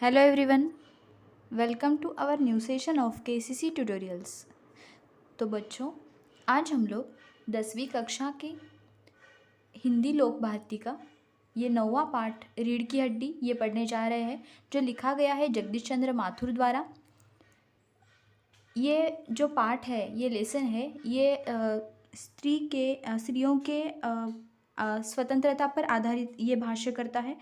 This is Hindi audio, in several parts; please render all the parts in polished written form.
Hello everyone, welcome to our new session of KCC tutorials। तो बच्चों, आज हम लोग 10वीं कक्षा के हिंदी लोक भारती का ये 9वां पाठ रीढ़ की हड्डी ये पढ़ने जा रहे हैं, जो लिखा गया है जगदीश चंद्र माथुर द्वारा। ये जो पाठ है, ये लेसन है, ये स्त्रियों के स्वतंत्रता पर आधारित ये भाष्य करता है।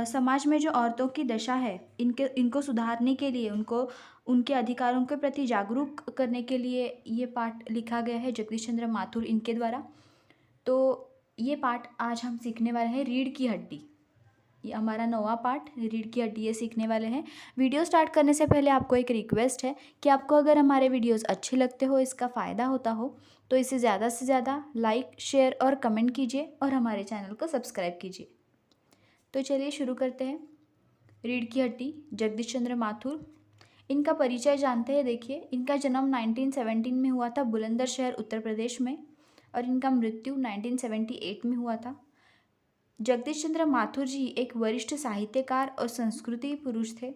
समाज में जो औरतों की दशा है, इनको सुधारने के लिए, उनको उनके अधिकारों के प्रति जागरूक करने के लिए ये पाठ लिखा गया है जगदीश चंद्र माथुर इनके द्वारा। तो ये पाठ आज हम सीखने वाले हैं रीढ़ की हड्डी। ये हमारा 9वां पाठ रीढ़ की हड्डी ये सीखने वाले हैं। वीडियो स्टार्ट करने से पहले आपको एक रिक्वेस्ट है कि आपको अगर हमारे वीडियोस अच्छे लगते हो, इसका फ़ायदा होता हो, तो इसे ज़्यादा से ज़्यादा लाइक, शेयर और कमेंट कीजिए और हमारे चैनल को सब्सक्राइब कीजिए। तो चलिए शुरू करते हैं। रीढ़ की हड्डी जगदीश चंद्र माथुर, इनका परिचय जानते हैं। देखिए, इनका जन्म 1917 में हुआ था बुलंदशहर उत्तर प्रदेश में, और इनका मृत्यु 1978 में हुआ था। जगदीश चंद्र माथुर जी एक वरिष्ठ साहित्यकार और संस्कृति पुरुष थे।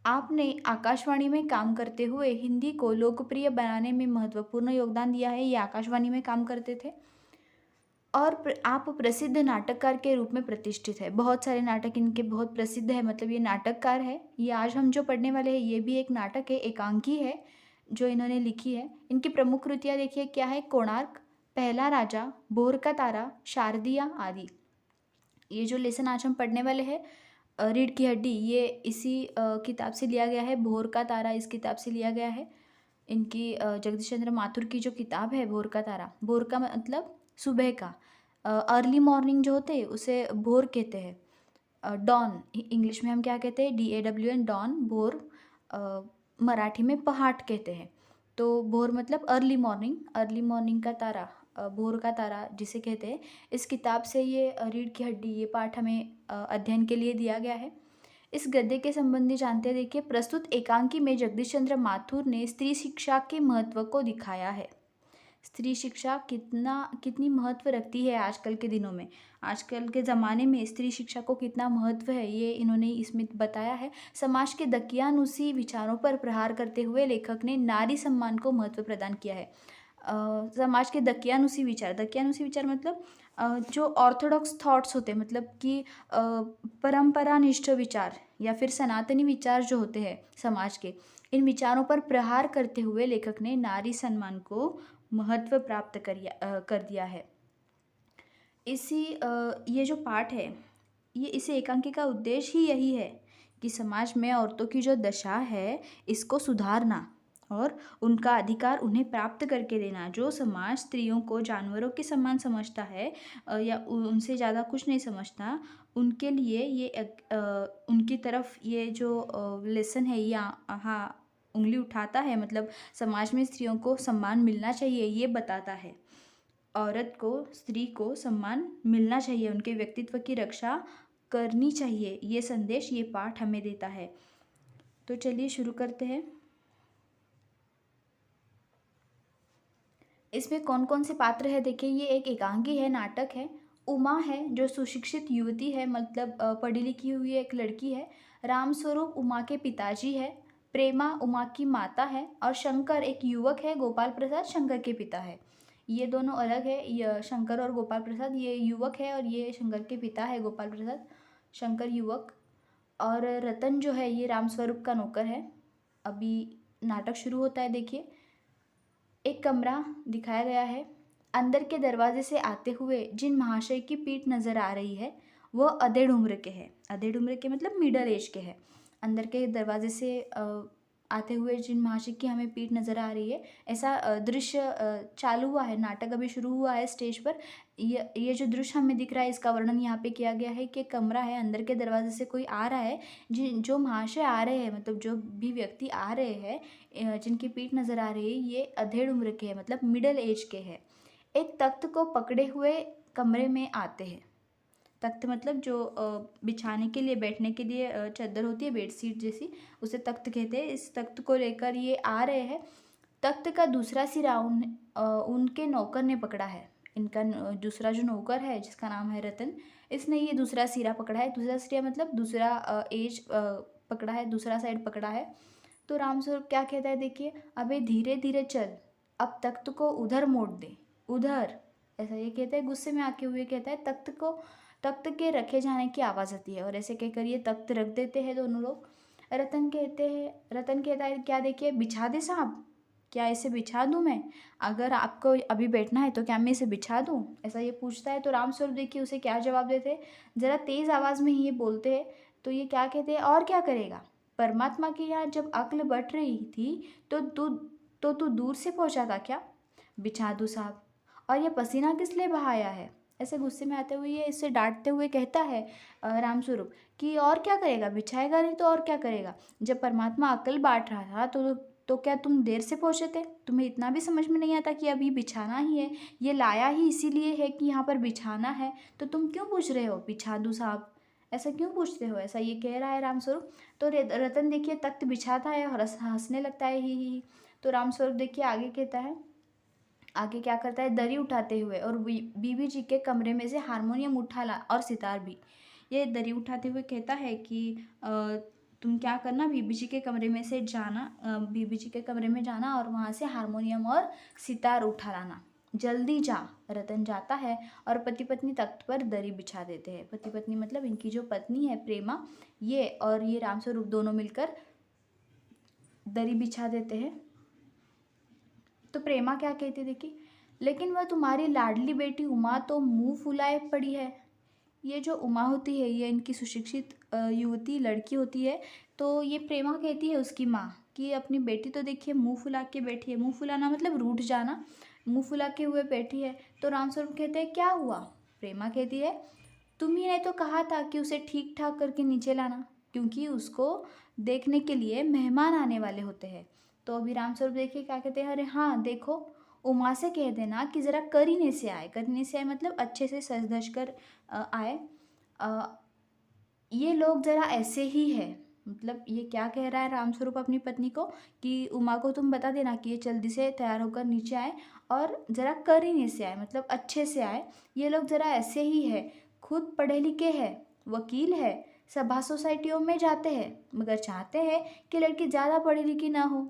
आपने आकाशवाणी में काम करते हुए हिंदी को लोकप्रिय बनाने में महत्वपूर्ण योगदान दिया है। ये आकाशवाणी में काम करते थे और आप प्रसिद्ध नाटककार के रूप में प्रतिष्ठित है। बहुत सारे नाटक इनके बहुत प्रसिद्ध है, मतलब ये नाटककार है। ये आज हम जो पढ़ने वाले हैं ये भी एक नाटक है, एकांकी है जो इन्होंने लिखी है। इनकी प्रमुख कृतियाँ देखिए क्या है, कोणार्क, पहला राजा, भोर का तारा, शारदिया आदि। ये जो लेसन आज हम पढ़ने वाले हैं रीढ़ की हड्डी, ये इसी किताब से लिया गया है। भोर का तारा इस किताब से लिया गया है। इनकी जगदीश चंद्र माथुर की जो किताब है भोर का तारा, भोर का मतलब सुबह का, अर्ली मॉर्निंग जो होते हैं उसे भोर कहते हैं। डॉन इंग्लिश में हम क्या कहते हैं, DAWN, डॉन, भोर मराठी में पहाट कहते हैं। तो भोर मतलब अर्ली मॉर्निंग का तारा, भोर का तारा जिसे कहते हैं। इस किताब से ये रीढ़ की हड्डी ये पाठ हमें अध्ययन के लिए दिया गया है। इस गद्य के संबंधी जानते हैं। देखिए, प्रस्तुत एकांकी में जगदीश चंद्र माथुर ने स्त्री शिक्षा के महत्व को दिखाया है। स्त्री शिक्षा कितनी महत्व रखती है आजकल के दिनों में, आजकल के ज़माने में स्त्री शिक्षा को कितना महत्व है, ये इन्होंने इसमें बताया है। समाज के दकियानुसी विचारों पर प्रहार करते हुए लेखक ने नारी सम्मान को महत्व प्रदान किया है। समाज के दकियानुसी विचार मतलब जो ऑर्थोडॉक्स थॉट्स होते हैं, मतलब कि परंपरानिष्ठ विचार या फिर सनातनी विचार जो होते हैं समाज के, इन विचारों पर प्रहार करते हुए लेखक ने नारी सम्मान को महत्व प्राप्त कर दिया है। ये जो पाठ है, ये इस एकांकी का उद्देश्य ही यही है कि समाज में औरतों की जो दशा है इसको सुधारना और उनका अधिकार उन्हें प्राप्त करके देना। जो समाज स्त्रियों को जानवरों के समान समझता है या उनसे ज़्यादा कुछ नहीं समझता, उनके लिए ये उनकी तरफ ये जो लेसन है ये हाँ उंगली उठाता है। मतलब समाज में स्त्रियों को सम्मान मिलना चाहिए ये बताता है। औरत को, स्त्री को सम्मान मिलना चाहिए, उनके व्यक्तित्व की रक्षा करनी चाहिए, ये संदेश ये पाठ हमें देता है। तो चलिए शुरू करते हैं। इसमें कौन कौन से पात्र है देखिए, ये एक एकांकी है, नाटक है। उमा है जो सुशिक्षित युवती है, मतलब पढ़ी लिखी हुई एक लड़की है। रामस्वरूप उमा के पिताजी है। प्रेमा उमा की माता है। और शंकर एक युवक है, गोपाल प्रसाद शंकर के पिता है। ये दोनों अलग है, ये शंकर और गोपाल प्रसाद, ये युवक है और ये शंकर के पिता है गोपाल प्रसाद, शंकर युवक। और रतन जो है ये रामस्वरूप का नौकर है। अभी नाटक शुरू होता है। देखिए, एक कमरा दिखाया गया है। अंदर के दरवाजे से आते हुए जिन महाशय की पीठ नज़र आ रही है वह अधेड़ उम्र के हैं। अधेड़ उम्र के मतलब मिडल एज के हैं। अंदर के दरवाजे से आते हुए जिन महाशय की हमें पीठ नज़र आ रही है, ऐसा दृश्य चालू हुआ है। नाटक अभी शुरू हुआ है स्टेज पर। ये जो दृश्य हमें दिख रहा है इसका वर्णन यहाँ पे किया गया है कि कमरा है, अंदर के दरवाजे से कोई आ रहा है। जो महाशय आ रहे हैं, मतलब जो भी व्यक्ति आ रहे हैं जिनकी पीठ नज़र आ रही है, ये अधेड़ उम्र के हैं, मतलब मिडल एज के हैं। एक तख्त को पकड़े हुए कमरे में आते हैं। तख्त मतलब जो बिछाने के लिए, बैठने के लिए चादर होती है बेडशीट जैसी, उसे तख्त कहते हैं। इस तख्त को लेकर ये आ रहे हैं। तख्त का दूसरा सिरा उनके नौकर ने पकड़ा है। इनका दूसरा जो नौकर है जिसका नाम है रतन, इसने ये दूसरा सिरा पकड़ा है। दूसरा सिरा मतलब दूसरा एज पकड़ा है, दूसरा साइड पकड़ा है। तो रामस्वरूप क्या कहता है देखिए, अबे धीरे धीरे चल, अब तख्त को उधर मोड़ दे, उधर, ऐसा ये कहता है। गुस्से में आके हुए कहता है, तख्त के रखे जाने की आवाज़ आती है, और ऐसे कहकर ये तख्त रख देते हैं दोनों लोग। रतन कहता है क्या देखिए, बिछा दे साहब, क्या इसे बिछा दूँ मैं? अगर आपको अभी बैठना है तो क्या मैं इसे बिछा दूँ, ऐसा ये पूछता है। तो रामस्वरूप देखिए उसे क्या जवाब देते हैं, ज़रा तेज़ आवाज़ में ही ये बोलते हैं। तो ये क्या कहते हैं, और क्या करेगा? परमात्मा के यहाँ जब अक्ल बढ़ रही थी तो तू दूर से पहुँचा था क्या? बिछा दूँ साहब। और ये पसीना किस लिए बहाया है? ऐसे गुस्से में आते हुए ये इससे डांटते हुए कहता है रामस्वरूप कि और क्या करेगा, बिछाएगा नहीं तो और क्या करेगा? जब परमात्मा अक्ल बांट रहा था तो क्या तुम देर से पहुँचे थे? तुम्हें इतना भी समझ में नहीं आता कि अभी बिछाना ही है, ये लाया ही इसीलिए है कि यहाँ पर बिछाना है, तो तुम क्यों पूछ रहे हो बिछा दूँ साहब? ऐसा क्यों पूछते हो? ऐसा ये कह रहा है रामस्वरूप। तो रतन देखिए तख्त बिछाता है और हंसने लगता है, ही। तो रामस्वरूप देखिए आगे कहता है, आगे क्या करता है, दरी उठाते हुए और बीबी जी के कमरे में से हारमोनियम उठा ला और सितार भी। ये दरी उठाते हुए कहता है कि तुम क्या करना, बीबी जी के कमरे में से जाना, बीबी जी के कमरे में जाना और वहाँ से हारमोनियम और सितार उठा लाना, जल्दी जा। रतन जाता है और पति पत्नी तख्त पर दरी बिछा देते हैं। पति पत्नी मतलब इनकी जो पत्नी है प्रेमा, ये और ये रामस्वरूप दोनों मिलकर दरी बिछा देते हैं। तो प्रेमा क्या कहती देखिए, लेकिन वह तुम्हारी लाडली बेटी उमा तो मुंह फुलाए पड़ी है। ये जो उमा होती है ये इनकी सुशिक्षित युवती लड़की होती है। तो ये प्रेमा कहती है उसकी माँ कि अपनी बेटी तो देखिए मुंह फुला के बैठी है, मुंह फुलाना मतलब रूठ जाना, मुंह फुला के हुए बैठी है। तो रामस्वरूप कहते हैं क्या हुआ? प्रेमा कहती है, तुम ही ने तो कहा था कि उसे ठीक ठाक करके नीचे लाना, क्योंकि उसको देखने के लिए मेहमान आने वाले होते हैं। तो अभी रामस्वरूप देखिए क्या कहते हैं, अरे हाँ देखो, उमा से कह देना कि ज़रा करीने से आए, करीने से आए मतलब अच्छे से सज धज कर आए। ये लोग ज़रा ऐसे ही है, मतलब ये क्या कह रहा है रामस्वरूप अपनी पत्नी को कि उमा को तुम बता देना कि ये जल्दी से तैयार होकर नीचे आए और ज़रा करीने से आए, मतलब अच्छे से आए। ये लोग ज़रा ऐसे ही है, खुद पढ़े लिखे हैं, वकील है, सभा सोसाइटियों में जाते हैं, मगर चाहते हैं कि लड़की ज़्यादा पढ़ी लिखी ना हो।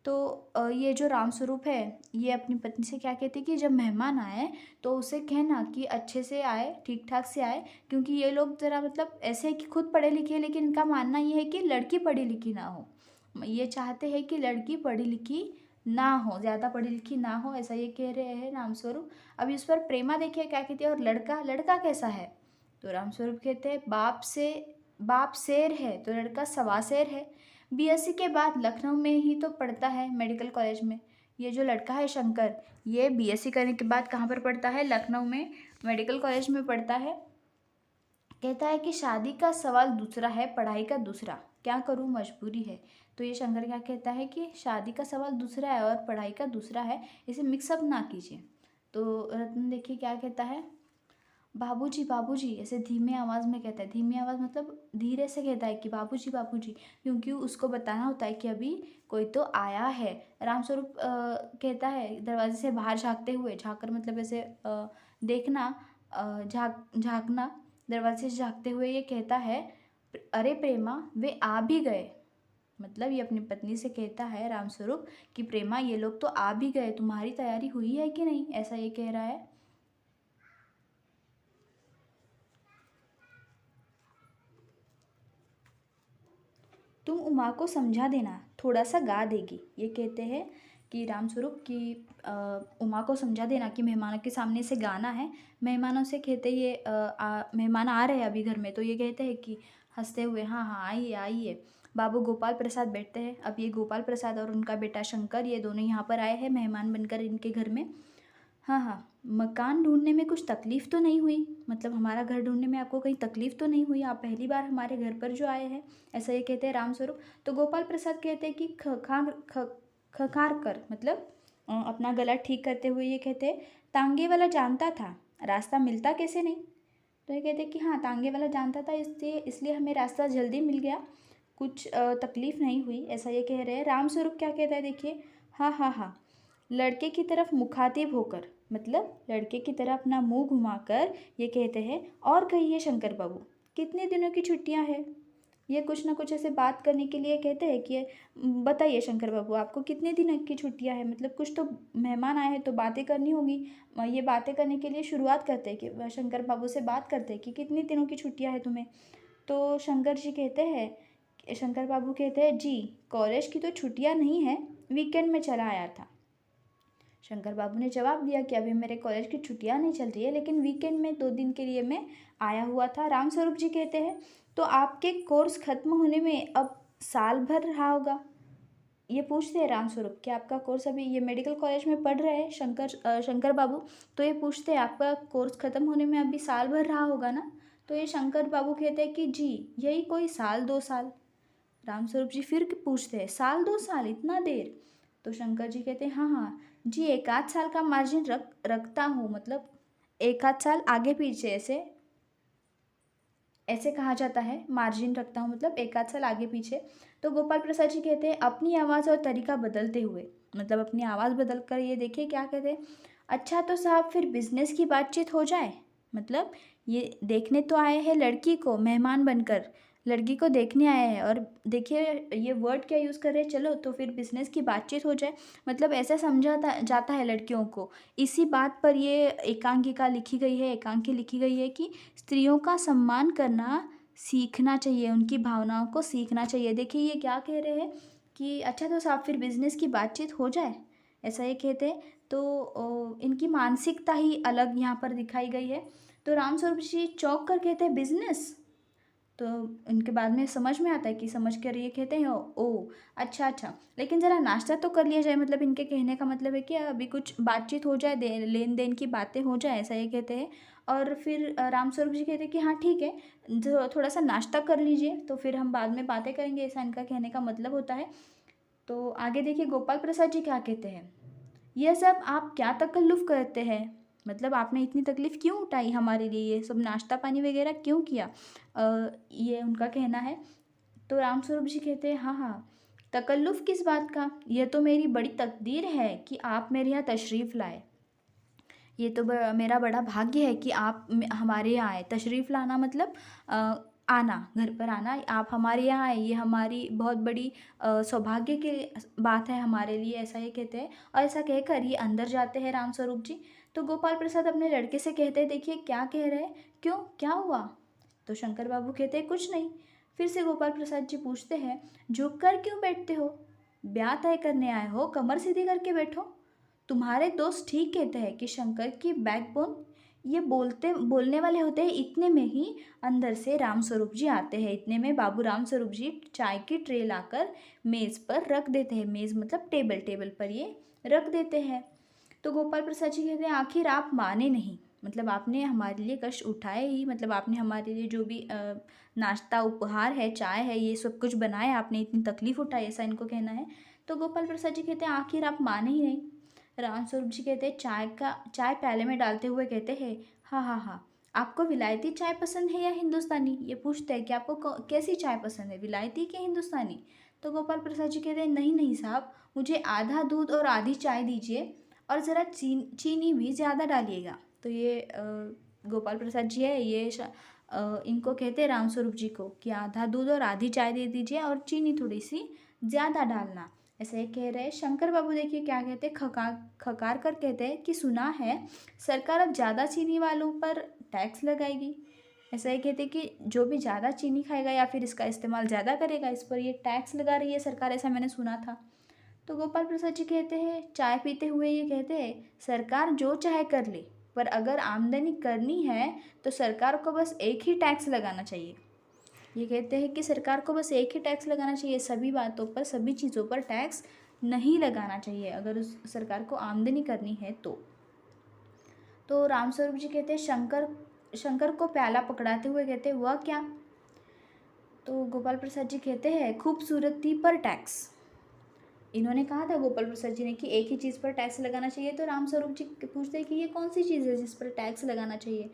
तो ये जो रामस्वरूप है ये अपनी पत्नी से क्या कहती है कि जब मेहमान आए तो उसे कहना कि अच्छे से आए, ठीक ठाक से आए, क्योंकि ये लोग ज़रा मतलब ऐसे है कि खुद पढ़े लिखे हैं, लेकिन इनका मानना ये है कि लड़की पढ़ी लिखी ना हो। ये चाहते हैं कि लड़की पढ़ी लिखी ना हो, ज़्यादा पढ़ी लिखी ना हो, ऐसा ये कह रहे हैं रामस्वरूप। अब इस पर प्रेमा देखिए क्या कहती है, और लड़का लड़का कैसा है? तो रामस्वरूप कहते हैं बाप शेर है तो लड़का सवा शेर है। बीएससी के बाद लखनऊ में ही तो पढ़ता है, मेडिकल कॉलेज में। ये जो लड़का है शंकर, ये बीएससी करने के बाद कहाँ पर पढ़ता है? लखनऊ में मेडिकल कॉलेज में पढ़ता है। कहता है कि शादी का सवाल दूसरा है, पढ़ाई का दूसरा, क्या करूँ मजबूरी है। तो ये शंकर क्या कहता है कि शादी का सवाल दूसरा है और पढ़ाई का दूसरा है, इसे मिक्सअप ना कीजिए। तो रत्न देखिए क्या कहता है, बाबूजी बाबूजी, ऐसे धीमे आवाज़ में कहता है, धीमी आवाज़ मतलब धीरे से कहता है कि बाबूजी बाबूजी, क्योंकि उसको बताना होता है कि अभी कोई तो आया है। रामस्वरूप कहता है दरवाजे से बाहर झांकते हुए, झांककर मतलब ऐसे देखना, झांकना, दरवाजे से झांकते हुए ये कहता है, अरे प्रेमा वे आ भी गए। मतलब ये अपनी पत्नी से कहता है रामस्वरूप कि प्रेमा ये लोग तो आ भी गए, तुम्हारी तैयारी हुई है कि नहीं, ऐसा ये कह रहा है। तुम उमा को समझा देना, थोड़ा सा गा देगी। ये कहते हैं कि रामस्वरूप की उमा को समझा देना कि मेहमानों के सामने से गाना है। मेहमानों से कहते ये मेहमान आ रहे हैं अभी घर में, तो ये कहते हैं कि हंसते हुए, हाँ हाँ आइए आइए। बाबू गोपाल प्रसाद बैठते हैं। अब ये गोपाल प्रसाद और उनका बेटा शंकर ये दोनों यहाँ पर आए हैं मेहमान बनकर इनके घर में। हाँ हाँ, मकान ढूंढने में कुछ तकलीफ़ तो नहीं हुई, मतलब हमारा घर ढूंढने में आपको कहीं तकलीफ़ तो नहीं हुई, आप पहली बार हमारे घर पर जो आए हैं, ऐसा ये कहते हैं रामस्वरूप। तो गोपाल प्रसाद कहते हैं कि खखार कर, मतलब अपना गला ठीक करते हुए ये कहते हैं, तांगे वाला जानता था, रास्ता मिलता कैसे नहीं। तो ये कहते हैं कि हाँ तांगे वाला जानता था, इसलिए हमें रास्ता जल्दी मिल गया, कुछ तकलीफ़ नहीं हुई, ऐसा ये कह रहे हैं। रामस्वरूप क्या कहता है देखिए, हाँ हाँ हाँ, लड़के की तरफ मुखातिब होकर, मतलब लड़के की तरफ अपना मुंह घुमाकर ये कहते हैं, और कहिए शंकर बाबू, कितने दिनों की छुट्टियां हैं? ये कुछ ना कुछ ऐसे बात करने के लिए कहते हैं कि बताइए शंकर बाबू, आपको कितने दिन की छुट्टियां हैं, मतलब कुछ तो मेहमान आए हैं तो बातें करनी होगी। ये बातें करने के लिए शुरुआत करते हैं कि शंकर बाबू से बात करते हैं कि कितने दिनों की छुट्टियां हैं तुम्हें। तो शंकर बाबू कहते हैं जी, कॉलेज की तो छुट्टियां नहीं है, वीकेंड में चला आया था। शंकर बाबू ने जवाब दिया कि अभी मेरे कॉलेज की छुट्टियां नहीं चल रही है, लेकिन वीकेंड में 2 दिन के लिए मैं आया हुआ था। रामस्वरूप जी कहते हैं तो आपके कोर्स खत्म होने में अब साल भर रहा होगा। ये पूछते हैं रामस्वरूप कि आपका कोर्स, अभी ये मेडिकल कॉलेज में पढ़ रहे हैं शंकर बाबू, तो ये पूछते हैं आपका कोर्स ख़त्म होने में अभी साल भर रहा होगा ना। तो ये शंकर बाबू कहते हैं कि जी, यही कोई साल 2 साल। रामस्वरूप जी फिर पूछते हैं साल 2 साल, इतना देर? तो शंकर जी कहते हैं हाँ हाँ जी, 1 आध साल का मार्जिन रखता हूँ, मतलब 1 आध साल आगे पीछे, ऐसे ऐसे कहा जाता है, मार्जिन रखता हूँ मतलब 1 आध साल आगे पीछे। तो गोपाल प्रसाद जी कहते हैं अपनी आवाज़ और तरीका बदलते हुए, मतलब अपनी आवाज़ बदल कर, ये देखिए क्या कहते हैं, अच्छा तो साहब फिर बिजनेस की बातचीत हो जाए। मतलब ये देखने तो आए हैं लड़की को, मेहमान बनकर लड़की को देखने आए हैं, और देखिए ये वर्ड क्या यूज़ कर रहे हैं, चलो तो फिर बिजनेस की बातचीत हो जाए, मतलब ऐसा समझा जाता है लड़कियों को। इसी बात पर ये एकांकिका लिखी गई है, एकांकी लिखी गई है कि स्त्रियों का सम्मान करना सीखना चाहिए, उनकी भावनाओं को सीखना चाहिए। देखिए ये क्या कह रहे हैं कि अच्छा तो साहब फिर बिजनेस की बातचीत हो जाए, ऐसा ये कहते हैं। तो इनकी मानसिकता ही अलग यहाँ पर दिखाई गई है। तो रामस्वरूप जी चौंक कर कहते हैं बिजनेस। तो इनके बाद में समझ में आता है कि समझ कर ये कहते हैं ओ अच्छा अच्छा, लेकिन ज़रा नाश्ता तो कर लिया जाए, मतलब इनके कहने का मतलब है कि अभी कुछ बातचीत हो जाए, लेन देन की बातें हो जाए, ऐसा ये कहते हैं। और फिर रामस्वरूप जी कहते हैं कि हाँ ठीक है, थोड़ा सा नाश्ता कर लीजिए, तो फिर हम बाद में बातें करेंगे, ऐसा इनका कहने का मतलब होता है। तो आगे देखिए गोपाल प्रसाद जी क्या कहते हैं, यह सब आप क्या तकल्लुफ़ करते हैं, मतलब आपने इतनी तकलीफ़ क्यों उठाई हमारे लिए, ये सब नाश्ता पानी वगैरह क्यों किया, ये उनका कहना है। तो रामस्वरूप जी कहते हैं हाँ हाँ, तकल्लुफ़ किस बात का, यह तो मेरी बड़ी तकदीर है कि आप मेरे यहाँ तशरीफ़ लाए। ये तो मेरा बड़ा भाग्य है कि आप हमारे यहाँ आए। तशरीफ़ लाना मतलब आना, घर पर आना, आप हमारे यहाँ आए, ये हमारी बहुत बड़ी सौभाग्य की बात है हमारे लिए, ऐसा ये कहते हैं। और ऐसा कहकर ये अंदर जाते हैं रामस्वरूप जी। तो गोपाल प्रसाद अपने लड़के से कहते हैं देखिए क्या कह रहे हैं, क्यों क्या हुआ? तो शंकर बाबू कहते हैं कुछ नहीं। फिर से गोपाल प्रसाद जी पूछते हैं झुक कर क्यों बैठते हो, ब्याह तय करने आए हो, कमर सीधी करके बैठो। तुम्हारे दोस्त ठीक कहते हैं कि शंकर की बैकबोन ये बोलने वाले होते हैं, इतने में ही अंदर से रामस्वरूप जी आते हैं। इतने में बाबू रामस्वरूप जी चाय की ट्रे लाकर मेज़ पर रख देते हैं, मेज़ मतलब टेबल पर ये रख देते हैं। तो गोपाल प्रसाद जी कहते हैं आखिर आप माने नहीं, मतलब आपने हमारे लिए कष्ट उठाए ही, मतलब आपने हमारे लिए जो भी नाश्ता उपहार है, चाय है, ये सब कुछ बनाया, आपने इतनी तकलीफ़ उठाई, ऐसा इनको कहना है। तो गोपाल प्रसाद जी कहते हैं आखिर आप माने ही नहीं। रामस्वरूप जी कहते हैं चाय प्याले में डालते हुए कहते हैं हाँ हाँ हाँ, आपको विलायती चाय पसंद है या हिंदुस्तानी, ये पूछते हैं कि आपको कैसी चाय पसंद है, विलायती कि हिंदुस्तानी। तो गोपाल प्रसाद जी कहते हैं नहीं नहीं साहब, मुझे आधा दूध और आधी चाय दीजिए, और ज़रा चीनी भी ज़्यादा डालिएगा। तो ये गोपाल प्रसाद जी है, ये इनको कहते हैं रामस्वरूप जी को कि आधा दूध और आधी चाय दे दीजिए और चीनी थोड़ी सी ज़्यादा डालना, ऐसा ये कह रहे हैं। शंकर बाबू देखिए क्या कहते हैं, खकार कर कहते हैं कि सुना है सरकार अब ज़्यादा चीनी वालों पर टैक्स लगाएगी। ऐसा ये कहते हैं कि जो भी ज़्यादा चीनी खाएगा या फिर इसका इस्तेमाल ज़्यादा करेगा, इस पर ये टैक्स लगा रही है सरकार, ऐसा मैंने सुना था। तो गोपाल प्रसाद जी कहते हैं चाय पीते हुए ये कहते हैं सरकार जो चाहे कर ले, पर अगर आमदनी करनी है तो सरकार को बस एक ही टैक्स लगाना चाहिए। ये कहते हैं कि सरकार को बस एक ही टैक्स लगाना चाहिए, सभी बातों पर, सभी चीज़ों पर टैक्स नहीं लगाना चाहिए अगर उस सरकार को आमदनी करनी है तो रामस्वरूप जी कहते हैं शंकर को प्याला पकड़ाते हुए कहते हैं वह क्या? तो गोपाल प्रसाद जी कहते हैं खूबसूरती पर टैक्स। इन्होंने कहा था गोपाल प्रसाद जी ने कि एक ही चीज़ पर टैक्स लगाना चाहिए, तो रामस्वरूप जी पूछते हैं कि ये कौन सी चीज़ है जिस पर टैक्स लगाना चाहिए।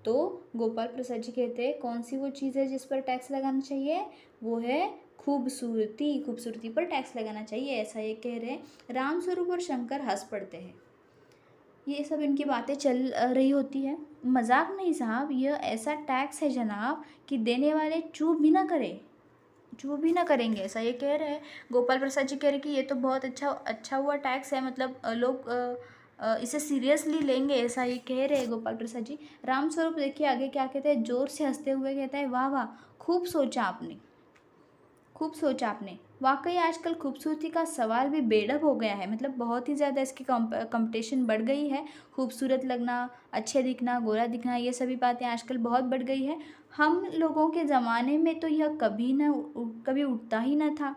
तो गोपाल प्रसाद जी कहते हैं कौन सी वो चीज़ है जिस पर टैक्स लगाना चाहिए, वो है खूबसूरती, खूबसूरती पर टैक्स लगाना चाहिए, ऐसा ये कह रहे हैं। रामस्वरूप और शंकर हंस पड़ते हैं। ये सब इनकी बातें चल रही होती है। मजाक नहीं साहब, यह ऐसा टैक्स है जनाब कि देने वाले चूप भी ना करे। जो भी ना करेंगे, ऐसा ये कह रहे हैं। गोपाल प्रसाद जी कह रहे कि ये तो बहुत अच्छा हुआ टैक्स है, मतलब लोग इसे सीरियसली लेंगे, ऐसा ये कह रहे हैं गोपाल प्रसाद जी। रामस्वरूप देखिए आगे क्या कहते हैं, जोर से हंसते हुए कहता है, वाह वाह, खूब सोचा आपने, खूब सोचा आपने। वाकई आजकल खूबसूरती का सवाल भी बेढब हो गया है, मतलब बहुत ही ज़्यादा इसकी कंपटीशन बढ़ गई है। खूबसूरत लगना, अच्छे दिखना, गोरा दिखना, ये सभी बातें आजकल बहुत बढ़ गई है। हम लोगों के ज़माने में तो यह कभी उठता ही न था,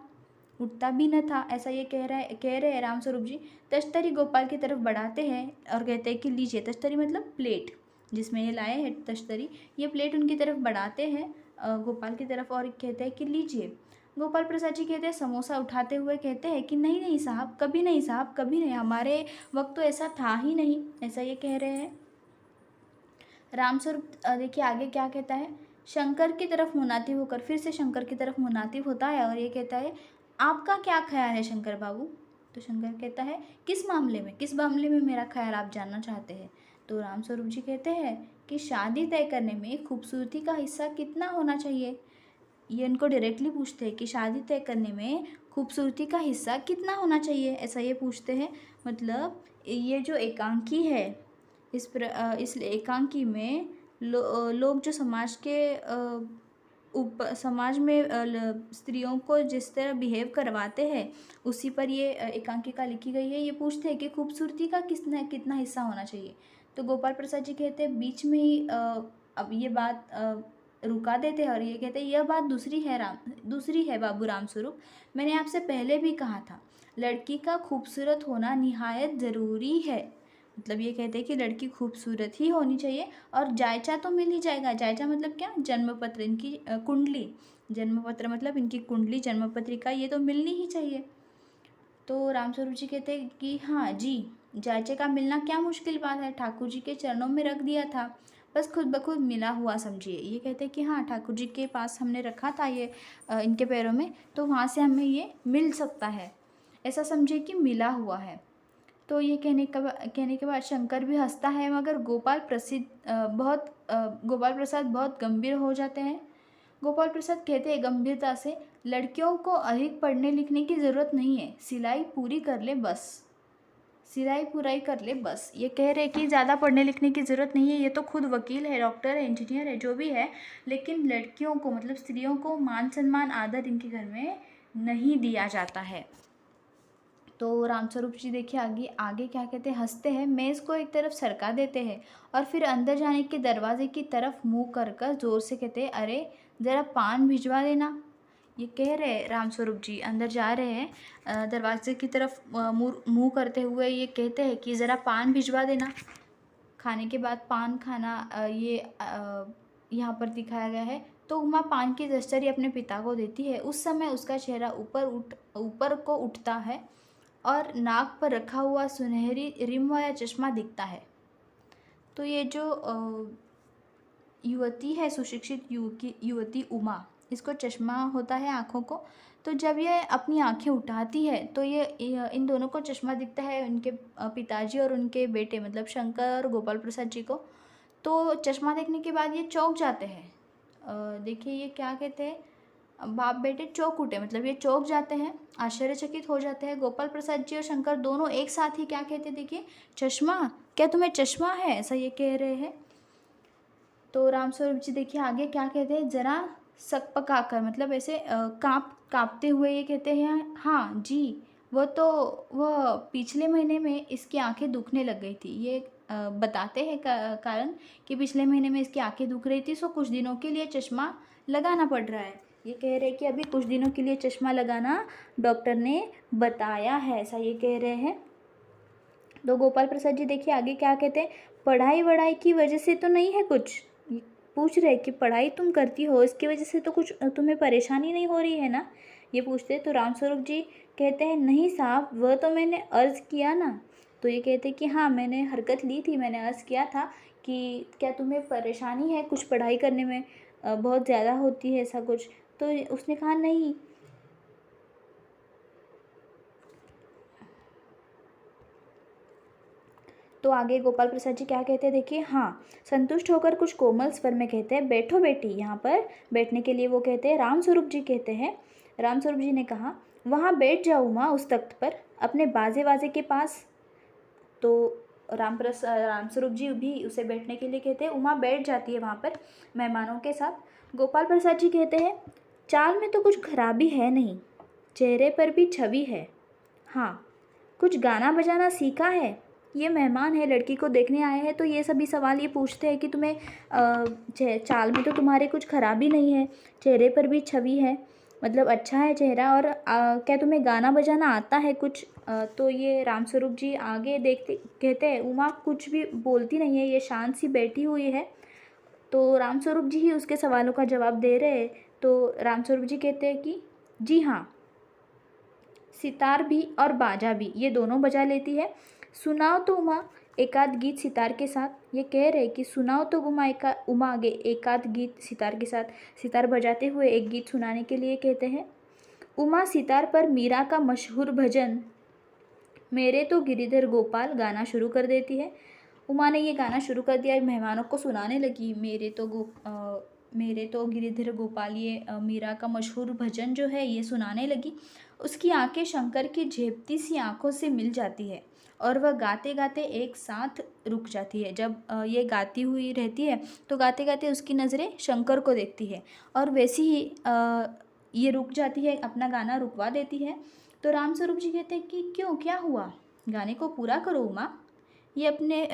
उठता भी न था, ऐसा ये कह रहे हैं रामस्वरूप जी। तश्तरी गोपाल की तरफ बढ़ाते हैं और कहते हैं कि लीजिए, तश्तरी मतलब प्लेट जिसमें ये लाए हैं तश्तरी, ये प्लेट उनकी तरफ बढ़ाते हैं गोपाल की तरफ और कहते हैं कि लीजिए। गोपाल प्रसाद जी कहते हैं, समोसा उठाते हुए कहते हैं कि नहीं नहीं साहब, कभी नहीं साहब, कभी नहीं, हमारे वक्त तो ऐसा था ही नहीं, ऐसा ये कह रहे हैं। रामस्वरूप देखिए आगे क्या कहता है, शंकर की तरफ मुनातिब होकर, फिर से शंकर की तरफ मुनातिब होता है और ये कहता है, आपका क्या ख्याल है शंकर बाबू। तो शंकर कहता है, किस मामले में मेरा ख्याल आप जानना चाहते हैं। तो रामस्वरूप जी कहते हैं कि शादी तय करने में खूबसूरती का हिस्सा कितना होना चाहिए। ये उनको डायरेक्टली पूछते हैं कि शादी तय करने में खूबसूरती का हिस्सा कितना होना चाहिए, ऐसा ये पूछते हैं। मतलब ये जो एकांकी है, इस एकांकी में लोग जो समाज के समाज में स्त्रियों को जिस तरह बिहेव करवाते हैं, उसी पर ये एकांकिका लिखी गई है। ये पूछते हैं कि खूबसूरती का कितना हिस्सा होना चाहिए। तो गोपाल प्रसाद जी कहते हैं, बीच में ही अब ये बात रुका देते हैं और ये कहते हैं, यह बात दूसरी है बाबू रामस्वरूप, मैंने आपसे पहले भी कहा था, लड़की का खूबसूरत होना निहायत ज़रूरी है। मतलब ये कहते हैं कि लड़की खूबसूरत ही होनी चाहिए और जायचा तो मिल ही जाएगा। जायचा मतलब क्या, जन्मपत्र, इनकी कुंडली, जन्मपत्र मतलब इनकी कुंडली, जन्मपत्रिका, ये तो मिलनी ही चाहिए। तो रामस्वरूप जी कहते हैं कि हाँ जी, जायचे का मिलना क्या मुश्किल बात है, ठाकुर जी के चरणों में रख दिया था, बस खुद ब खुद मिला हुआ समझिए। ये कहते हैं कि हाँ, ठाकुर जी के पास हमने रखा था ये इनके पैरों में, तो वहाँ से हमें ये मिल सकता है, ऐसा समझिए कि मिला हुआ है। तो ये कहने के बाद शंकर भी हंसता है, मगर गोपाल प्रसाद बहुत गंभीर हो जाते हैं। गोपाल प्रसाद कहते हैं गंभीरता से, लड़कियों को अधिक पढ़ने लिखने की ज़रूरत नहीं है, सिलाई पूरी कर ले बस, सिलाई पुराई कर ले बस। ये कह रहे कि ज़्यादा पढ़ने लिखने की ज़रूरत नहीं है, ये तो खुद वकील है, डॉक्टर है, इंजीनियर है, जो भी है, लेकिन लड़कियों को मतलब स्त्रियों को मान सम्मान आदर इनके घर में नहीं दिया जाता है। तो रामस्वरूप जी देखिए आगे आगे क्या कहते हैं, हंसते हैं, मेज़ को एक तरफ सरका देते हैं और फिर अंदर जाने के दरवाजे की तरफ मुंह कर ज़ोर से कहते हैं, अरे ज़रा पान भिजवा देना। ये कह रहे हैं रामस्वरूप जी, अंदर जा रहे हैं दरवाजे की तरफ मुंह करते हुए ये कहते हैं कि ज़रा पान भिजवा देना। खाने के बाद पान खाना ये यहाँ पर दिखाया गया है। तो उमा पान की दस्तरी अपने पिता को देती है। उस समय उसका चेहरा ऊपर को उठता है और नाक पर रखा हुआ सुनहरी रिम वाला चश्मा दिखता है। तो ये जो युवती है, सुशिक्षित युवती उमा, इसको चश्मा होता है आँखों को। तो जब ये अपनी आँखें उठाती है तो ये इन दोनों को चश्मा दिखता है, उनके पिताजी और उनके बेटे मतलब शंकर और गोपाल प्रसाद जी को। तो चश्मा देखने के बाद ये चौंक जाते हैं। देखिए ये क्या कहते हैं, बाप बेटे चौंक उठे, मतलब ये चौंक जाते हैं, आश्चर्यचकित हो जाते हैं। गोपाल प्रसाद जी और शंकर दोनों एक साथ ही क्या कहते हैं, देखिए, चश्मा, क्या तुम्हें चश्मा है, ऐसा ये कह रहे हैं। तो रामस्वरूप जी देखिए आगे क्या कहते हैं, ज़रा सकपकाकर, मतलब ऐसे काँपते हुए ये कहते हैं, हाँ जी, वह पिछले महीने में इसकी आंखें दुखने लग गई थी। ये बताते हैं कारण कि पिछले महीने में इसकी आंखें दुख रही थी, सो कुछ दिनों के लिए चश्मा लगाना पड़ रहा है। ये कह रहे हैं कि अभी कुछ दिनों के लिए चश्मा लगाना डॉक्टर ने बताया है, ऐसा ये कह रहे हैं। तो गोपाल प्रसाद जी देखिए आगे क्या कहते हैं, पढ़ाई वढ़ाई की वजह से तो नहीं है कुछ, पूछ रहे कि पढ़ाई तुम करती हो, इसकी वजह से तो कुछ तुम्हें परेशानी नहीं हो रही है ना, ये पूछते हैं। तो रामस्वरूप जी कहते हैं, नहीं साहब, वह तो मैंने अर्ज़ किया ना। तो ये कहते हैं कि हाँ, मैंने हरकत ली थी, मैंने अर्ज़ किया था कि क्या तुम्हें परेशानी है कुछ पढ़ाई करने में, बहुत ज़्यादा होती है ऐसा कुछ। तो उसने कहा नहीं। तो आगे गोपाल प्रसाद जी क्या कहते हैं देखिए, हाँ, संतुष्ट होकर कुछ कोमल स्वर में कहते हैं, बैठो बेटी। यहाँ पर बैठने के लिए वो कहते हैं, रामस्वरूप जी कहते हैं। रामस्वरूप जी ने कहा, वहाँ बैठ जाओ उमा, उस तख्त पर, अपने बाजे वाजे के पास। तो रामस्वरूप जी भी उसे बैठने के लिए कहते हैं। उमा बैठ जाती है वहाँ पर मेहमानों के साथ। गोपाल प्रसाद जी कहते हैं, चाल में तो कुछ खराबी है नहीं, चेहरे पर भी छवि है। हाँ, कुछ गाना बजाना सीखा है? ये मेहमान है, लड़की को देखने आए हैं, तो ये सभी सवाल ये पूछते हैं कि तुम्हें चाल में तो तुम्हारे कुछ खराबी नहीं है, चेहरे पर भी छवि है, मतलब अच्छा है चेहरा, और क्या तुम्हें गाना बजाना आता है कुछ? तो ये रामस्वरूप जी आगे देखते कहते हैं, उमा कुछ भी बोलती नहीं है, ये शांत सी बैठी हुई है। तो रामस्वरूप जी ही उसके सवालों का जवाब दे रहे हैं। तो रामस्वरूप जी कहते हैं कि जी हाँ, सितार भी और बाजा भी, ये दोनों बजा लेती है। सुनाओ तो उमा एक आध गीत सितार के साथ। ये कह रहे कि सुनाओ तो उमा आगे एक आध गीत सितार के साथ, सितार बजाते हुए एक गीत सुनाने के लिए कहते हैं। उमा सितार पर मीरा का मशहूर भजन मेरे तो गिरिधर गोपाल गाना शुरू कर देती है। उमा ने ये गाना शुरू कर दिया, मेहमानों को सुनाने लगी, मेरे तो गिरिधर गोपाल, ये मीरा का मशहूर भजन जो है ये सुनाने लगी। उसकी आंखें शंकर की झेपती सी आंखों से मिल जाती है और वह गाते गाते एक साथ रुक जाती है। जब ये गाती हुई रहती है तो गाते गाते उसकी नज़रें शंकर को देखती है और वैसे ही ये रुक जाती है, अपना गाना रुकवा देती है। तो रामस्वरूप जी कहते हैं कि क्यों, क्या हुआ, गाने को पूरा करो उमा। ये अपने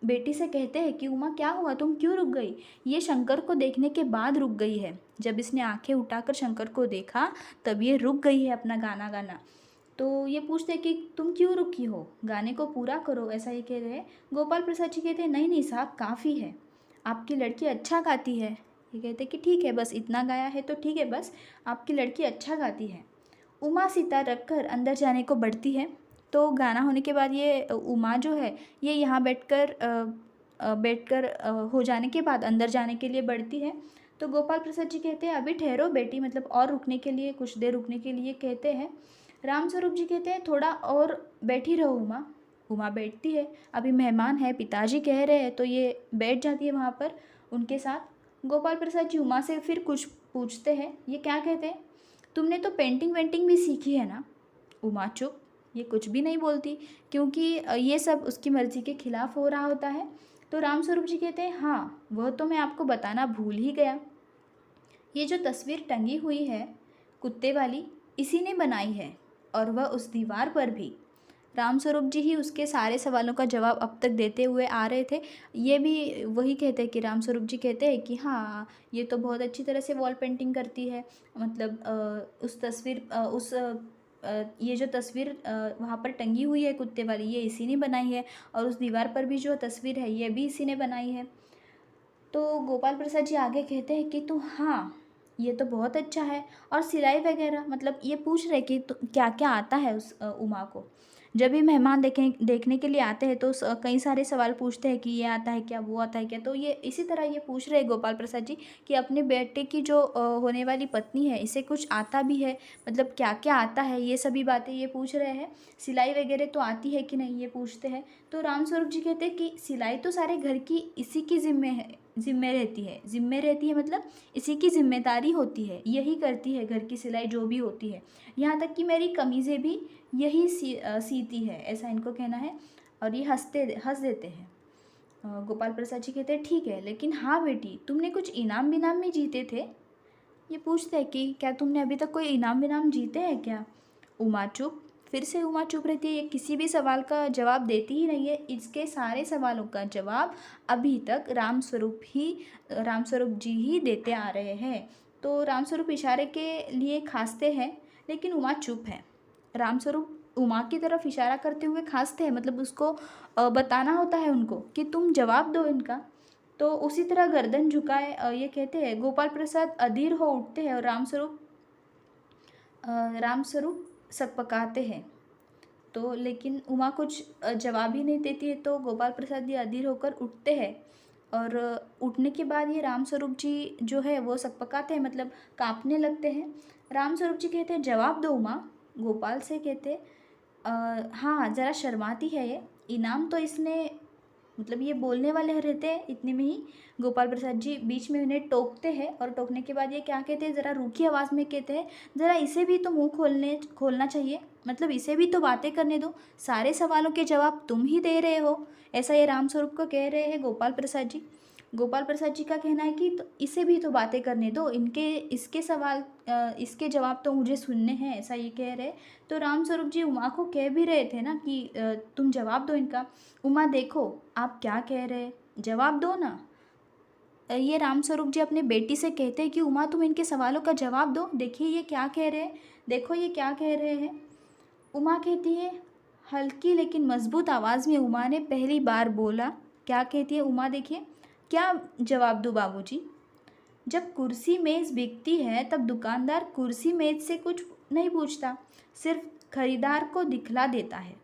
बेटी से कहते हैं कि उमा क्या हुआ, तुम क्यों रुक गई? ये शंकर को देखने के बाद रुक गई है। जब इसने आंखें उठाकर शंकर को देखा तब ये रुक गई है अपना गाना गाना। तो ये पूछते हैं कि तुम क्यों रुकी हो, गाने को पूरा करो, ऐसा ये कह रहे हैं। गोपाल प्रसाद जी कहते हैं, नहीं नहीं साहब, काफ़ी है, आपकी लड़की अच्छा गाती है। ये कहते हैं कि ठीक है, बस इतना गाया है तो ठीक है, बस आपकी लड़की अच्छा गाती है। उमा सितार रखकर अंदर जाने को बढ़ती है। तो गाना होने के बाद ये उमा जो है ये यहाँ बैठकर हो जाने के बाद अंदर जाने के लिए बढ़ती है। तो गोपाल प्रसाद जी कहते हैं, अभी ठहरो बेटी, मतलब और रुकने के लिए, कुछ देर रुकने के लिए कहते हैं। रामस्वरूप जी कहते हैं, थोड़ा और बैठी रहो उमा। उमा बैठती है, अभी मेहमान है, पिताजी कह रहे हैं, तो ये बैठ जाती है वहाँ पर उनके साथ। गोपाल प्रसाद जी उमा से फिर कुछ पूछते हैं। ये क्या कहते हैं, तुमने तो पेंटिंग वेंटिंग भी सीखी है ना? उमा चुप, ये कुछ भी नहीं बोलती क्योंकि ये सब उसकी मर्ज़ी के खिलाफ हो रहा होता है। तो रामस्वरूप जी कहते हैं, हाँ, वह तो मैं आपको बताना भूल ही गया, ये जो तस्वीर टंगी हुई है कुत्ते वाली, इसी ने बनाई है, और वह उस दीवार पर भी। रामस्वरूप जी ही उसके सारे सवालों का जवाब अब तक देते हुए आ रहे थे। ये भी वही कहते हैं कि रामस्वरूप जी कहते हैं कि हाँ, ये तो बहुत अच्छी तरह से वॉल पेंटिंग करती है, मतलब उस तस्वीर ये जो तस्वीर वहाँ पर टंगी हुई है कुत्ते वाली, ये इसी ने बनाई है, और उस दीवार पर भी जो तस्वीर है ये भी इसी ने बनाई है। तो गोपाल प्रसाद जी आगे कहते हैं कि तो हाँ, ये तो बहुत अच्छा है, और सिलाई वगैरह, मतलब ये पूछ रहे कि तो क्या क्या आता है उस उमा को। जब भी मेहमान देखने के लिए आते हैं तो कई सारे सवाल पूछते हैं कि ये आता है क्या, वो आता है क्या। तो ये इसी तरह ये पूछ रहे हैं गोपाल प्रसाद जी कि अपने बेटे की जो होने वाली पत्नी है, इसे कुछ आता भी है, मतलब क्या क्या आता है, ये सभी बातें ये पूछ रहे हैं। सिलाई वगैरह तो आती है कि नहीं, ये पूछते हैं। तो रामस्वरूप जी कहते हैं कि सिलाई तो सारे घर की इसी की जिम्मे रहती है, मतलब इसी की जिम्मेदारी होती है, यही करती है घर की सिलाई जो भी होती है, यहाँ तक कि मेरी कमीज़ें भी यही सीती है, ऐसा इनको कहना है। और ये हंस देते हैं। गोपाल प्रसाद जी कहते हैं, ठीक है, लेकिन हाँ बेटी, तुमने कुछ इनाम विनाम में जीते थे? ये पूछते हैं कि क्या तुमने अभी तक कोई इनाम विनाम जीते हैं क्या? उमा चुप, फिर से उमा चुप रहती है, ये किसी भी सवाल का जवाब देती ही नहीं है। इसके सारे सवालों का जवाब अभी तक रामस्वरूप जी ही देते आ रहे हैं। तो रामस्वरूप इशारे के लिए खांसते हैं, लेकिन उमा चुप है। रामस्वरूप उमा की तरफ इशारा करते हुए खांसते हैं, मतलब उसको बताना होता है उनको कि तुम जवाब दो इनका। तो उसी तरह गर्दन झुकाए ये कहते हैं। गोपाल प्रसाद अधीर हो उठते हैं और रामस्वरूप सकपकाते हैं। तो लेकिन उमा कुछ जवाब ही नहीं देती है। तो गोपाल प्रसाद ये अधीर होकर उठते हैं, और उठने के बाद ये रामस्वरूप जी जो है वो सकपकाते हैं, मतलब काँपने लगते हैं। रामस्वरूप जी कहते हैं, जवाब दो उमा। गोपाल से कहते, हाँ, ज़रा शर्माती है ये। इनाम तो इसने मतलब ये बोलने वाले रहते हैं, इतने में ही गोपाल प्रसाद जी बीच में उन्हें टोकते हैं और टोकने के बाद ये क्या कहते हैं, ज़रा रूखी आवाज़ में कहते हैं, ज़रा इसे भी तो मुंह खोलना चाहिए, मतलब इसे भी तो बातें करने दो, सारे सवालों के जवाब तुम ही दे रहे हो। ऐसा ये रामस्वरूप को कह रहे हैं गोपाल प्रसाद जी। गोपाल प्रसाद जी का कहना है कि तो इसे भी तो बातें करने दो, इसके सवाल इसके जवाब तो मुझे सुनने हैं, ऐसा ये कह रहे। तो रामस्वरूप जी उमा को कह भी रहे थे ना कि तुम जवाब दो इनका। उमा देखो आप क्या कह रहे हैं, जवाब दो ना। ये रामस्वरूप जी अपने बेटी से कहते हैं कि उमा तुम इनके सवालों का जवाब दो, देखिए ये क्या कह रहे हैं, देखो ये क्या कह रहे हैं। उमा कहती है, हल्की लेकिन मजबूत आवाज़ में उमा ने पहली बार बोला। क्या कहती है उमा, देखिए, क्या जवाब दूँ बाबूजी? जब कुर्सी मेज़ बिकती है तब दुकानदार कुर्सी मेज़ से कुछ नहीं पूछता, सिर्फ खरीदार को दिखला देता है।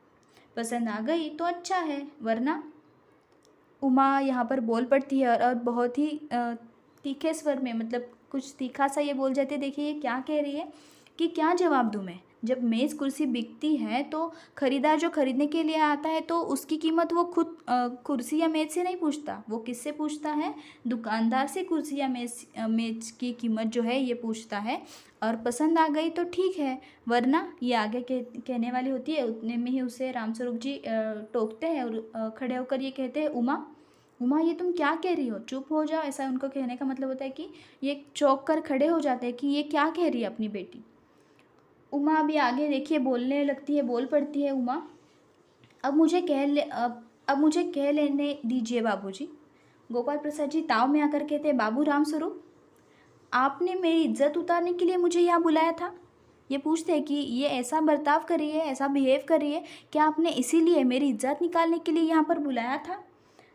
पसंद आ गई तो अच्छा है, वरना। उमा यहाँ पर बोल पड़ती है और बहुत ही तीखे स्वर में, मतलब कुछ तीखा सा ये बोल जाती है। देखिए ये क्या कह रही है कि क्या जवाब दूँ मैं? जब मेज़ कुर्सी बिकती है तो खरीदार जो खरीदने के लिए आता है तो उसकी कीमत वो खुद कुर्सी या मेज़ से नहीं पूछता, वो किससे पूछता है? दुकानदार से कुर्सी या मेज़ की कीमत जो है ये पूछता है। और पसंद आ गई तो ठीक है, वरना ये आगे कहने वाली होती है। उतने में ही उसे रामस्वरूप जी टोकते हैं और खड़े होकर ये कहते हैं, उमा उमा ये तुम क्या कह रही हो, चुप हो जाओ। ऐसा उनको कहने का मतलब होता है कि ये चौंक कर खड़े हो जाते हैं कि ये क्या कह रही है अपनी बेटी। उमा अभी आगे देखिए बोलने लगती है, बोल पड़ती है उमा, अब मुझे कह लेने दीजिए बाबूजी। गोपाल प्रसाद जी ताव में आकर कहते हैं, बाबू रामस्वरूप, आपने मेरी इज्जत उतारने के लिए मुझे यहाँ बुलाया था? ये पूछते हैं कि ये ऐसा बर्ताव कर रही है, ऐसा बिहेव कर रही है, क्या आपने इसीलिए मेरी इज्जत निकालने के लिए यहाँ पर बुलाया था?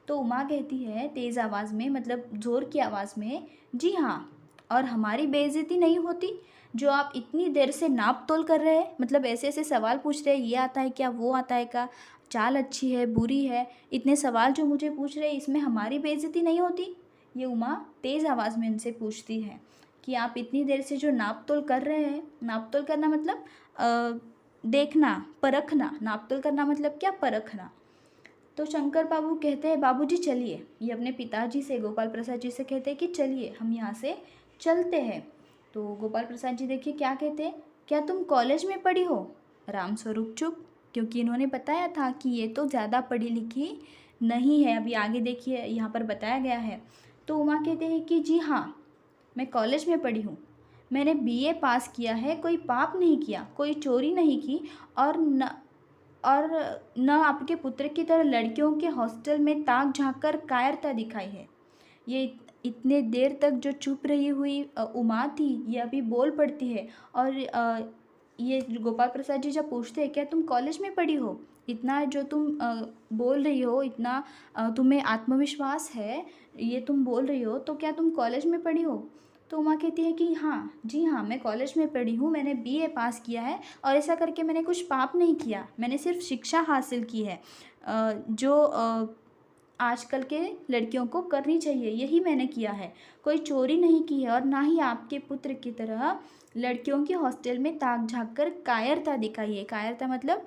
तो उमा कहती है तेज़ आवाज़ में, मतलब ज़ोर की आवाज़ में, जी हाँ, और हमारी बेइज्जती नहीं होती जो आप इतनी देर से नाप तोल कर रहे हैं, मतलब ऐसे ऐसे सवाल पूछ रहे हैं, ये आता है क्या, वो आता है क्या, चाल अच्छी है बुरी है, इतने सवाल जो मुझे पूछ रहे हैं, इसमें हमारी बेइज्जती नहीं होती? ये उमा तेज़ आवाज़ में उनसे पूछती है कि आप इतनी देर से जो नाप तोल कर रहे हैं, नाप तोल करना मतलब देखना, परखना, नाप तोल करना मतलब क्या, परखना। तो शंकर बाबू कहते हैं, बाबूजी चलिए, ये अपने पिताजी से, गोपाल प्रसाद जी से कहते हैं कि चलिए हम यहाँ से चलते हैं। तो गोपाल प्रसाद जी देखिए क्या कहते हैं, क्या तुम कॉलेज में पढ़ी हो? रामस्वरूप चुप, क्योंकि इन्होंने बताया था कि ये तो ज़्यादा पढ़ी लिखी नहीं है। अभी आगे देखिए यहाँ पर बताया गया है। तो उमा कहते हैं कि जी हाँ, मैं कॉलेज में पढ़ी हूँ, मैंने बीए पास किया है, कोई पाप नहीं किया, कोई चोरी नहीं की, और न आपके पुत्र की तरह लड़कियों के हॉस्टल में ताक झाँक कर कायरता दिखाई है। ये इतने देर तक जो चुप रही हुई उमा थी, ये अभी बोल पड़ती है। और ये गोपाल प्रसाद जी जब पूछते हैं, क्या तुम कॉलेज में पढ़ी हो? इतना जो तुम बोल रही हो, इतना तुम्हें आत्मविश्वास है, ये तुम बोल रही हो, तो क्या तुम कॉलेज में पढ़ी हो? तो उमा कहती है कि हाँ, जी हाँ, मैं कॉलेज में पढ़ी हूँ, मैंने बीए पास किया है, और ऐसा करके मैंने कुछ पाप नहीं किया, मैंने सिर्फ शिक्षा हासिल की है जो आजकल के लड़कियों को करनी चाहिए, यही मैंने किया है, कोई चोरी नहीं की है, और ना ही आपके पुत्र की तरह लड़कियों के हॉस्टल में ताक झाँक कर कायरता दिखाई है। कायरता मतलब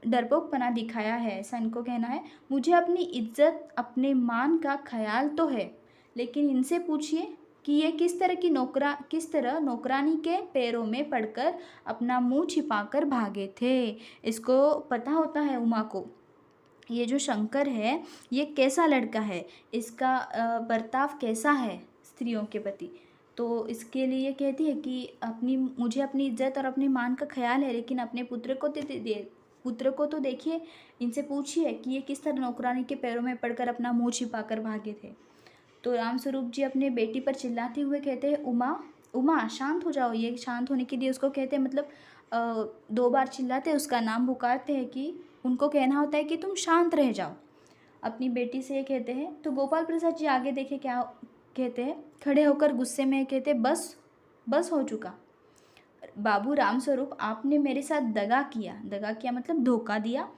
डरपोकपना दिखाया है, ऐसा इनको कहना है। मुझे अपनी इज्जत, अपने मान का ख्याल तो है, लेकिन इनसे पूछिए कि ये किस तरह नौकरानी के पैरों में पड़कर अपना मुंह छिपाकर भागे थे। इसको पता होता है उमा को, ये जो शंकर है ये कैसा लड़का है, इसका बर्ताव कैसा है स्त्रियों के प्रति। तो इसके लिए कहती है कि मुझे अपनी इज्जत और अपने मान का ख्याल है, लेकिन अपने पुत्र को तो देखिए, इनसे पूछिए कि ये किस तरह नौकरानी के पैरों में पड़कर अपना मुंह छिपाकर भागे थे। तो रामस्वरूप जी अपने बेटी पर चिल्लाते हुए कहते हैं, उमा उमा शांत हो जाओ। ये शांत होने के लिए उसको कहते हैं, मतलब 2 बार चिल्लाते हैं, उसका नाम पुकारते हैं, कि उनको कहना होता है कि तुम शांत रह जाओ। अपनी बेटी से ये कहते हैं। तो गोपाल प्रसाद जी आगे देखे क्या कहते हैं, खड़े होकर गुस्से में कहते हैं, बस हो चुका। बाबू रामस्वरूप, आपने मेरे साथ दगा किया मतलब धोखा दिया।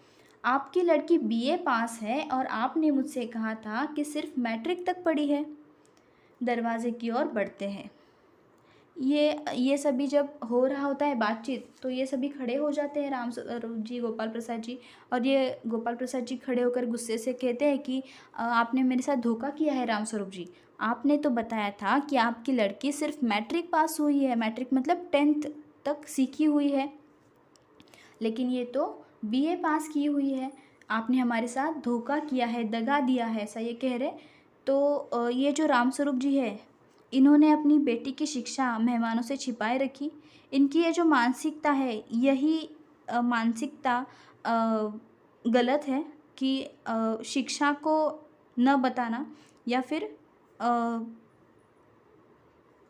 आपकी लड़की बीए पास है और आपने मुझसे कहा था कि सिर्फ मैट्रिक तक पढ़ी है। दरवाजे की ओर बढ़ते हैं। ये सभी जब हो रहा होता है बातचीत, तो ये सभी खड़े हो जाते हैं, राम स्वरूप जी, गोपाल प्रसाद जी। और ये गोपाल प्रसाद जी खड़े होकर गुस्से से कहते हैं कि आपने मेरे साथ धोखा किया है राम स्वरूप जी। आपने तो बताया था कि आपकी लड़की सिर्फ मैट्रिक पास हुई है, मैट्रिक मतलब 10th तक सीखी हुई है, लेकिन ये तो BA पास की हुई है। आपने हमारे साथ धोखा किया है, दगा दिया है, ऐसा ये कह रहे। तो ये जो राम स्वरूप जी है, इन्होंने अपनी बेटी की शिक्षा मेहमानों से छिपाए रखी। इनकी ये जो मानसिकता है, यही मानसिकता गलत है कि शिक्षा को न बताना या फिर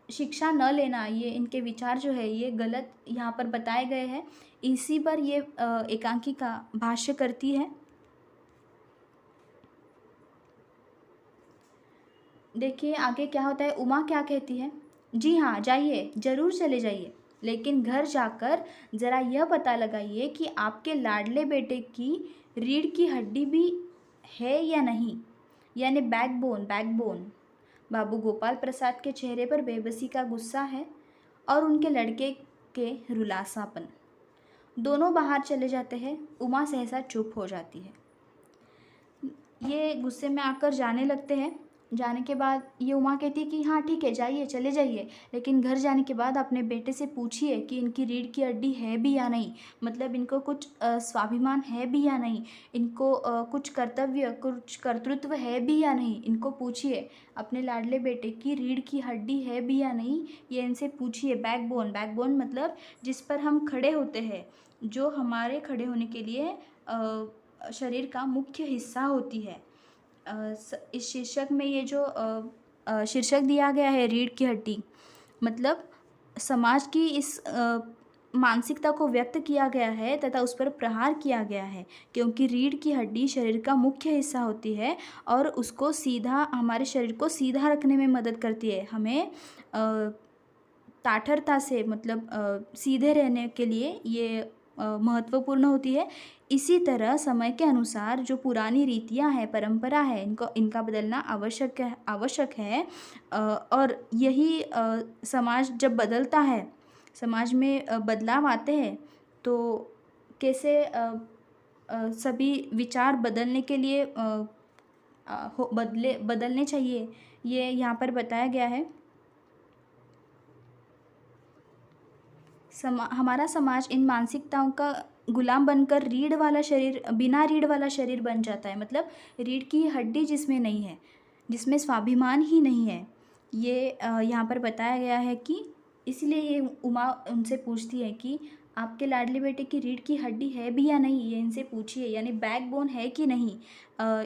शिक्षा न लेना, ये इनके विचार जो है ये गलत यहाँ पर बताए गए हैं। इसी पर ये एकांकिका भाष्य करती है। देखिए आगे क्या होता है। उमा क्या कहती है, जी हाँ जाइए, ज़रूर चले जाइए, लेकिन घर जाकर ज़रा यह पता लगाइए कि आपके लाडले बेटे की रीढ़ की हड्डी भी है या नहीं, यानी बैकबोन। बाबू गोपाल प्रसाद के चेहरे पर बेबसी का गुस्सा है और उनके लड़के के रुलासापन। दोनों बाहर चले जाते हैं। उमा सहसा चुप हो जाती है। ये गुस्से में आकर जाने लगते हैं। जाने के बाद ये उमा कहती है कि हाँ ठीक है, जाइए, चले जाइए, लेकिन घर जाने के बाद अपने बेटे से पूछिए कि इनकी रीढ़ की हड्डी है भी या नहीं, मतलब इनको कुछ स्वाभिमान है भी या नहीं, इनको कुछ कर्तव्य, कुछ कर्तृत्व है भी या नहीं, इनको पूछिए। अपने लाडले बेटे की रीढ़ की हड्डी है भी या नहीं, ये इनसे पूछिए। बैकबोन मतलब जिस पर हम खड़े होते हैं, जो हमारे खड़े होने के लिए शरीर का मुख्य हिस्सा होती है। इस शीर्षक में ये जो शीर्षक दिया गया है रीढ़ की हड्डी, मतलब समाज की इस मानसिकता को व्यक्त किया गया है तथा उस पर प्रहार किया गया है, क्योंकि रीढ़ की हड्डी शरीर का मुख्य हिस्सा होती है और उसको सीधा, हमारे शरीर को सीधा रखने में मदद करती है। हमें ताठरता से, मतलब सीधे रहने के लिए ये महत्वपूर्ण होती है। इसी तरह समय के अनुसार जो पुरानी रीतियां हैं, परंपरा है, इनका बदलना आवश्यक है। और यही समाज जब बदलता है, समाज में बदलाव आते हैं, तो कैसे सभी विचार बदलने के लिए बदलने चाहिए, ये यहाँ पर बताया गया है। हमारा समाज इन मानसिकताओं का गुलाम बनकर बिना रीढ़ वाला शरीर बन जाता है, मतलब रीढ़ की हड्डी जिसमें नहीं है, जिसमें स्वाभिमान ही नहीं है। ये यहाँ पर बताया गया है कि इसलिए ये उमा उनसे पूछती है कि आपके लाडले बेटे की रीढ़ की हड्डी है भी या नहीं, ये इनसे पूछिए, यानी बैकबोन है कि नहीं।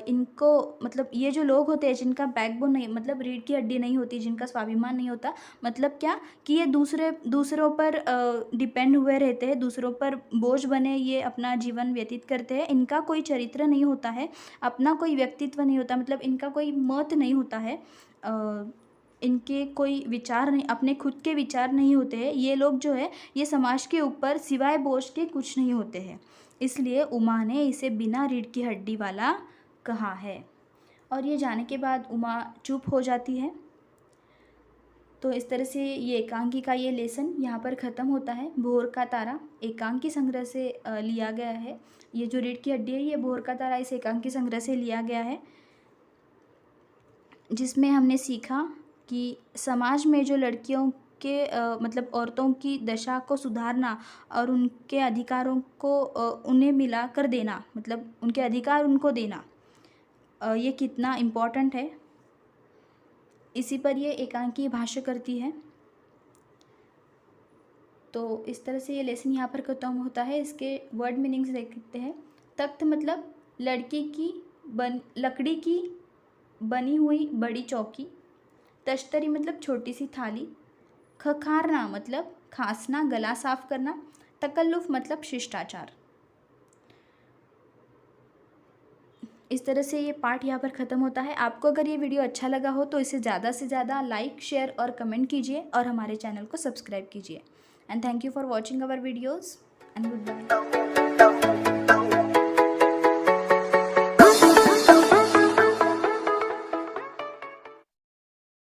इनको, मतलब ये जो लोग होते हैं जिनका बैकबोन नहीं, मतलब रीढ़ की हड्डी नहीं होती, जिनका स्वाभिमान नहीं होता, मतलब क्या कि ये दूसरों पर डिपेंड हुए रहते हैं, दूसरों पर बोझ बने ये अपना जीवन व्यतीत करते हैं। इनका कोई चरित्र नहीं होता है, अपना कोई व्यक्तित्व नहीं होता, मतलब इनका कोई मत नहीं होता है, इनके कोई विचार नहीं, अपने खुद के विचार नहीं होते हैं। ये लोग जो है ये समाज के ऊपर सिवाय बोझ के कुछ नहीं होते हैं। इसलिए उमा ने इसे बिना रीढ़ की हड्डी वाला कहा है। और ये जाने के बाद उमा चुप हो जाती है। तो इस तरह से ये एकांकी का ये लेसन यहाँ पर ख़त्म होता है। भोर का तारा एकांकी संग्रह से लिया गया है। ये जो रीढ़ की हड्डी है, ये भोर का तारा इस एकांकी संग्रह से लिया गया है, जिसमें हमने सीखा कि समाज में जो लड़कियों के मतलब औरतों की दशा को सुधारना और उनके अधिकारों को उन्हें मिला कर देना, मतलब उनके अधिकार उनको देना, ये कितना इम्पोर्टेंट है। इसी पर ये एकांकी भाष्य करती है। तो इस तरह से ये लेसन यहाँ पर खत्म होता है। इसके वर्ड मीनिंग्स देखते हैं। तख्त मतलब लकड़ी की बनी हुई बड़ी चौकी। तश्तरी मतलब छोटी सी थाली। खखारना मतलब खांसना, गला साफ करना। तकल्लुफ़ मतलब शिष्टाचार। इस तरह से ये पार्ट यहाँ पर ख़त्म होता है। आपको अगर ये वीडियो अच्छा लगा हो तो इसे ज़्यादा से ज़्यादा लाइक, शेयर और कमेंट कीजिए और हमारे चैनल को सब्सक्राइब कीजिए। And thank you for watching our videos and good bye.